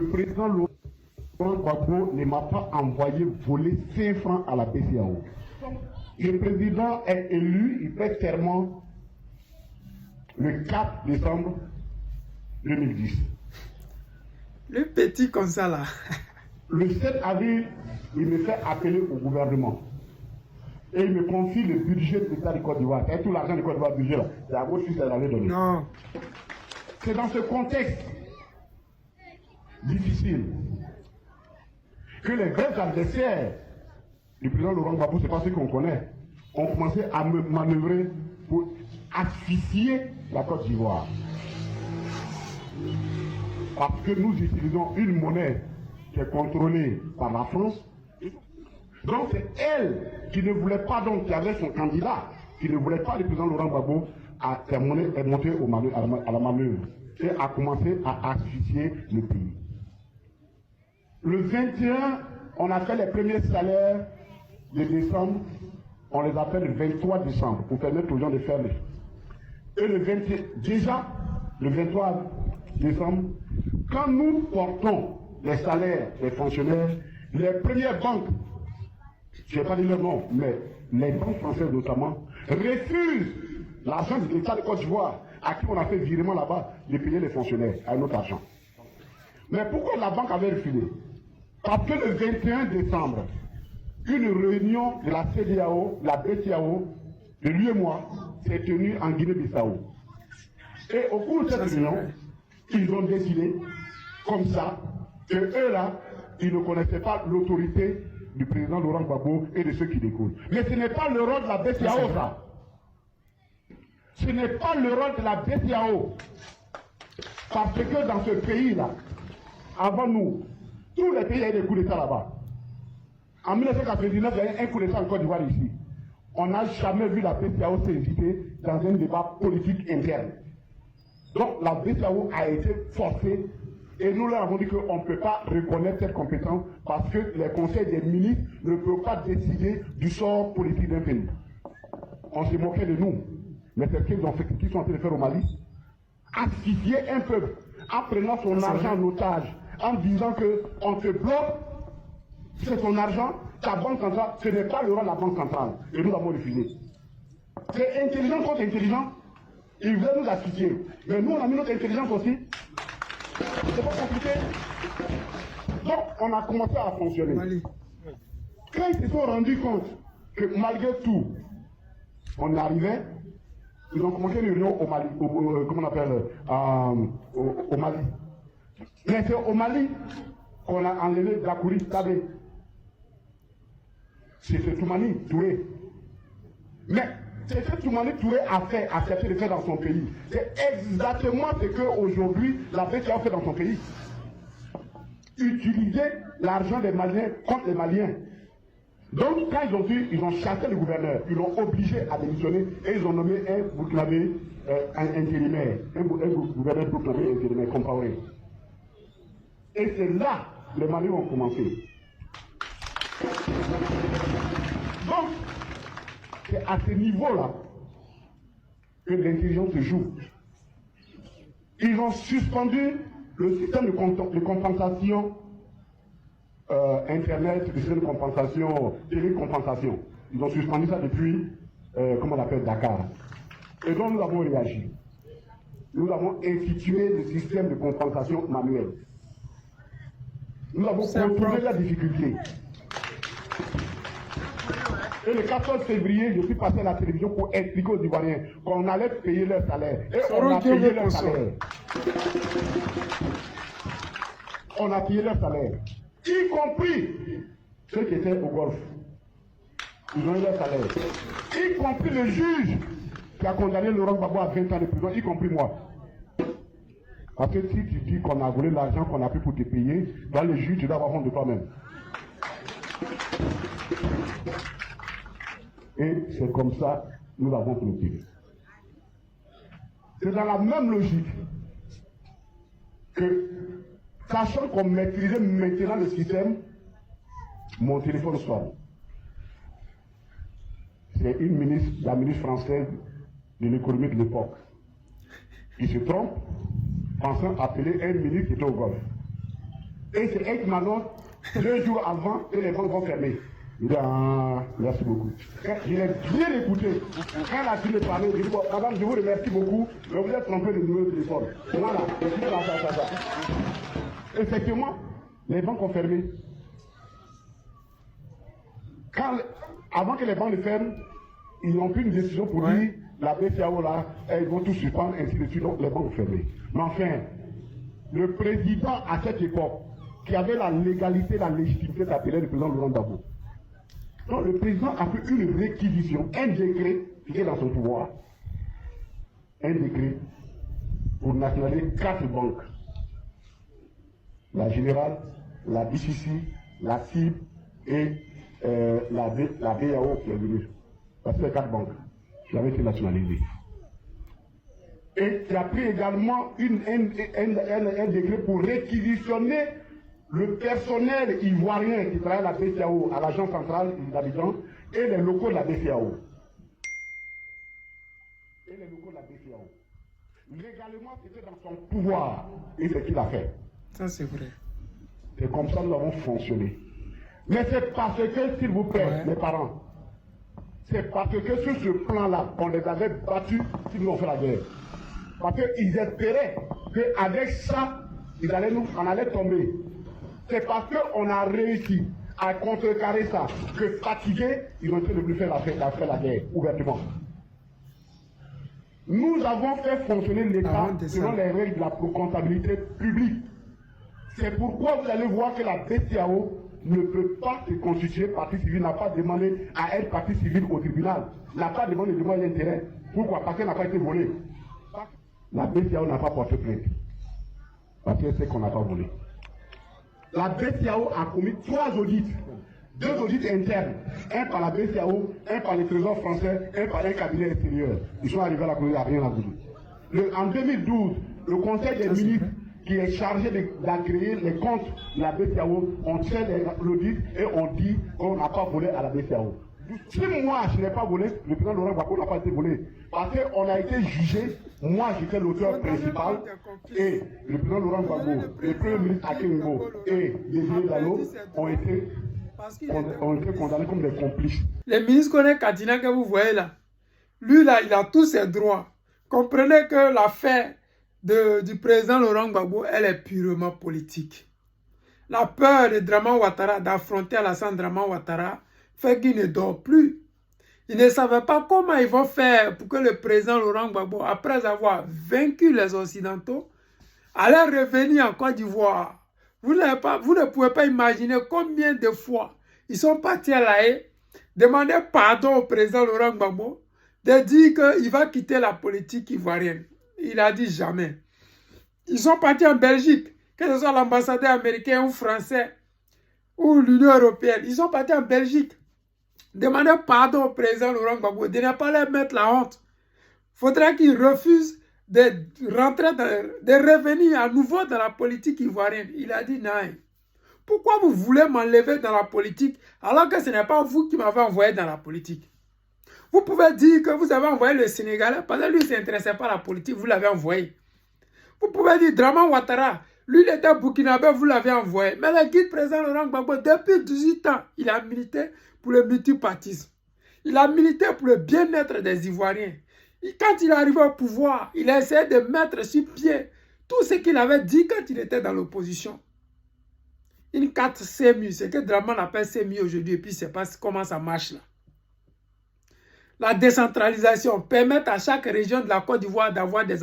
le président Laurent Gbagbo ne m'a pas envoyé voler 5 francs à la BCEAO. Le président est élu, il fait serment le 4 décembre 2010. Le petit comme ça là. Le 7 avril, il me fait appeler au gouvernement. Et il me confie le budget de l'État du Côte d'Ivoire. C'est tout l'argent du Côte d'Ivoire, budget là. C'est à votre fils qu'elle avait donné. Non. C'est dans ce contexte difficile que les vrais adversaires du président Laurent Gbagbo, c'est pas ceux qu'on connaît, ont commencé à me manœuvrer pour asphyxier la Côte d'Ivoire. Parce que nous utilisons une monnaie qui est contrôlée par la France. Donc c'est elle qui ne voulait pas, donc qui avait son candidat, qui ne voulait pas le président Laurent Gbagbo, à sa monnaie est montée à la manœuvre et a commencé à asphyxier le pays. Le 21, on a fait les premiers salaires de décembre, on les appelle le 23 décembre pour permettre aux gens de faire les. Et le 21, déjà, le 23 décembre, quand nous portons les salaires des fonctionnaires, les premières banques, je ne vais pas dire leur nom, mais les banques françaises notamment, refusent l'argent de l'État de Côte d'Ivoire, à qui on a fait virement là-bas, de payer les fonctionnaires à un autre argent. Mais pourquoi la banque avait refusé? Parce que le 21 décembre, une réunion de la CEDEAO, la BCEAO, de l'UEMOA, s'est tenue en Guinée-Bissau. Et au cours de cette réunion, ils ont décidé, comme ça, que eux là, ils ne connaissaient pas l'autorité du président Laurent Gbagbo et de ceux qui découlent. Mais ce n'est pas le rôle de la BCEAO, ça. Ce n'est pas le rôle de la BCEAO. Parce que dans ce pays-là, avant nous, tous les pays avaient des coups d'État là-bas. En 1999, il y a eu un coup d'État en Côte d'Ivoire ici. On n'a jamais vu la BCEAO s'inviter dans un débat politique interne. Donc la BCEAO a été forcée et nous leur avons dit qu'on ne peut pas reconnaître cette compétence parce que les conseils des ministres ne peuvent pas décider du sort politique d'un pays. On se moquait de nous. Mais c'est ce qu'ils ont fait, qu'ils sont en train de faire au Mali. Asphyxier un peuple en prenant son argent en otage, en disant qu'on te bloque, c'est ton argent, ta banque centrale, ce n'est pas le rôle de la banque centrale. Et nous l'avons refusé. C'est intelligent contre intelligent. Ils veulent nous asphyxier. Mais nous, on a mis notre intelligence aussi. C'est pas compliqué. Donc, on a commencé à fonctionner. Mali. Quand ils se sont rendus compte que malgré tout, on arrivait, ils ont commencé une réunion au Mali, comment on appelle, au Mali. Mais c'est au Mali qu'on a enlevé Gakouri Tabé. C'est ce Toumani Touré. Mais c'est ce que Toumani Touré a fait, accepté de faire dans son pays. C'est exactement ce qu'aujourd'hui la BCEAO fait dans son pays. Utiliser l'argent des Maliens contre les Maliens. Donc quand ils ont vu, ils ont chassé le gouverneur, ils l'ont obligé à démissionner et ils ont nommé un Burkinabé intérimaire, un gouverneur burkinabé intérimaire, Compaoré. Et c'est là que les Maliens ont commencé. Donc, c'est à ce niveau-là que l'intelligence se joue. Ils ont suspendu le système de compensation Internet, le système de compensation, télécompensation. Ils ont suspendu ça depuis, comment on appelle, Dakar. Et donc nous avons réagi. Nous avons institué le système de compensation manuel. Nous avons contourné la difficulté. Et le 14 février, je suis passé à la télévision pour expliquer aux Ivoiriens qu'on allait payer leur salaire. Et on a payé leur salaire. On a payé leur salaire. Y compris ceux qui étaient au Golfe. Ils ont eu leur salaire. Y compris le juge qui a condamné Laurent Gbagbo à 20 ans de prison, y compris moi. Parce que si tu dis qu'on a volé l'argent qu'on a pris pour te payer, dans le juge, tu dois avoir honte de toi-même. Et c'est comme ça que nous avons clôturé. C'est dans la même logique que, sachant qu'on maîtrisait maintenant le système, mon téléphone sonne. C'est une ministre, la ministre française de l'économie de l'époque, qui se trompe, pensant appeler un ministre qui était au Golfe. Et c'est elle qui m'annonce 2 jours avant que les banques vont fermer. Il dit, ah, merci beaucoup. Je l'ai bien écouté. Quand elle a fini de parler, je dis, bon, madame, je vous remercie beaucoup, mais vous êtes trompé de numéro de téléphone. Voilà, ça. Effectivement, les banques ont fermé. Avant que les banques ne ferment, ils ont pris une décision pour dire, la BCAO là, ils vont tout suspendre, ainsi de suite, donc les banques ont fermé. Mais enfin, le président à cette époque, qui avait la légalité, la légitimité d'appeler le président Laurent Gbagbo. Donc le président a fait une réquisition, un décret qui est dans son pouvoir, un décret pour nationaliser 4 banques. La Générale, la BCC, la CIB et la BAO qui est venue. Parce que les 4 banques qui avaient été nationalisées. Et qui a pris également un décret pour réquisitionner le personnel ivoirien qui travaille à la BCAO, à l'agence centrale d'Abidjan, et les locaux de la BCAO. Légalement, c'était dans son pouvoir, et c'est ce qu'il a fait. Ça, c'est vrai. C'est comme ça que nous avons fonctionné. Mais c'est parce que, s'il vous plaît, mes parents, c'est parce que sur ce plan-là, on les avait battus si nous avons fait la guerre. Parce qu'ils espéraient qu'avec ça, on allait tomber. C'est parce qu'on a réussi à contrecarrer ça, que fatigués, ils ont été de plus faire la guerre, ouvertement. Nous avons fait fonctionner l'État selon les règles de la comptabilité publique. C'est pourquoi vous allez voir que la BCAO ne peut pas se constituer partie civile, n'a pas demandé à être partie civile au tribunal, n'a pas demandé de dommages d'intérêt. Pourquoi? Parce qu'elle n'a pas été volée. La BCAO n'a pas porté plainte. Parce qu'elle sait qu'on n'a pas volé. La BCAO a commis 3 audits. 2 audits internes. Un par la BCAO, un par les trésors français, un par un cabinet extérieur. Ils sont arrivés à la Colombie, il n'y a rien à dire. En 2012, le Conseil des ministres qui est chargé d'agréer les comptes de la BCAO, on fait l'audit et on dit qu'on n'a pas volé à la BCAO. Si moi je n'ai pas volé, le président Laurent Gbagbo n'a pas été volé. Parce qu'on a été jugé, moi j'étais l'auteur principal, et le président Laurent Gbagbo, le premier ministre Akingo et Désiré Dallo ont été condamnés comme des complices. Les ministres Koné Kadina que vous voyez là, lui là, il a tous ses droits. Comprenez que l'affaire du président Laurent Gbagbo, elle est purement politique. La peur de Draman Ouattara, d'affronter Alassane Draman Ouattara, fait qu'il ne dort plus. Ils ne savaient pas comment ils vont faire pour que le président Laurent Gbagbo, après avoir vaincu les Occidentaux, allait revenir en Côte d'Ivoire. Vous ne pouvez pas imaginer combien de fois ils sont partis à La Haye, demander pardon au président Laurent Gbagbo, de dire qu'il va quitter la politique ivoirienne. Il a dit jamais. Ils sont partis en Belgique, que ce soit l'ambassadeur américain ou français, ou l'Union européenne. Ils sont partis en Belgique. Demander pardon au président Laurent Gbagbo, de ne pas leur mettre la honte. Il faudrait qu'il refuse de revenir à nouveau dans la politique ivoirienne. Il a dit non. Pourquoi vous voulez m'enlever dans la politique alors que ce n'est pas vous qui m'avez envoyé dans la politique? Vous pouvez dire que vous avez envoyé le Sénégalais parce que lui ne s'intéressait pas à la politique, vous l'avez envoyé. Vous pouvez dire Draman Ouattara, lui il était burkinabé, vous l'avez envoyé. Mais le guide président Laurent Gbagbo, depuis 18 ans, il a milité pour le multipartisme. Il a milité pour le bien-être des Ivoiriens. Et quand il est arrivé au pouvoir, il a essayé de mettre sur pied tout ce qu'il avait dit quand il était dans l'opposition. Une carte CMU, c'est que Draman appelle CMU aujourd'hui, et puis c'est pas comment ça marche là. La décentralisation permet à chaque région de la Côte d'Ivoire d'avoir des